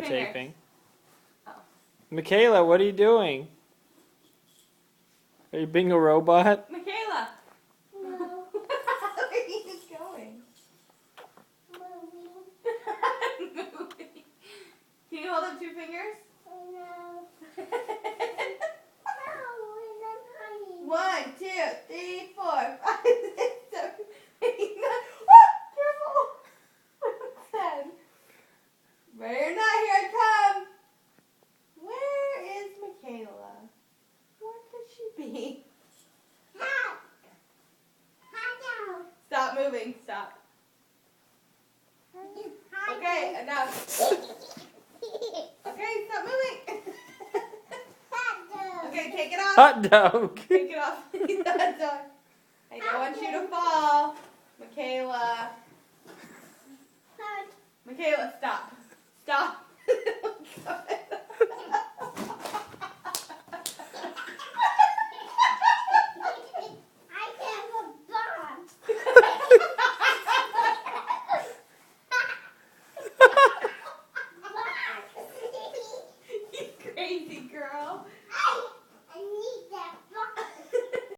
videotaping. Oh. Michaela, what are you doing? Are you being a robot? Michaela! No. Where are you going? Moving. Moving. Can you hold up 2 fingers? No. 1, 2, 3, 4, 5, 6, 7, 8, 9. Careful! 10. Better not, here I come. Where is Michaela? Where could she be? Stop moving, stop. Okay, enough. Okay, stop moving. Okay, take it off. Hot dog. Take it off. Hot dog. I don't want you to fall. Michaela. Michaela, stop. Stop. You crazy girl.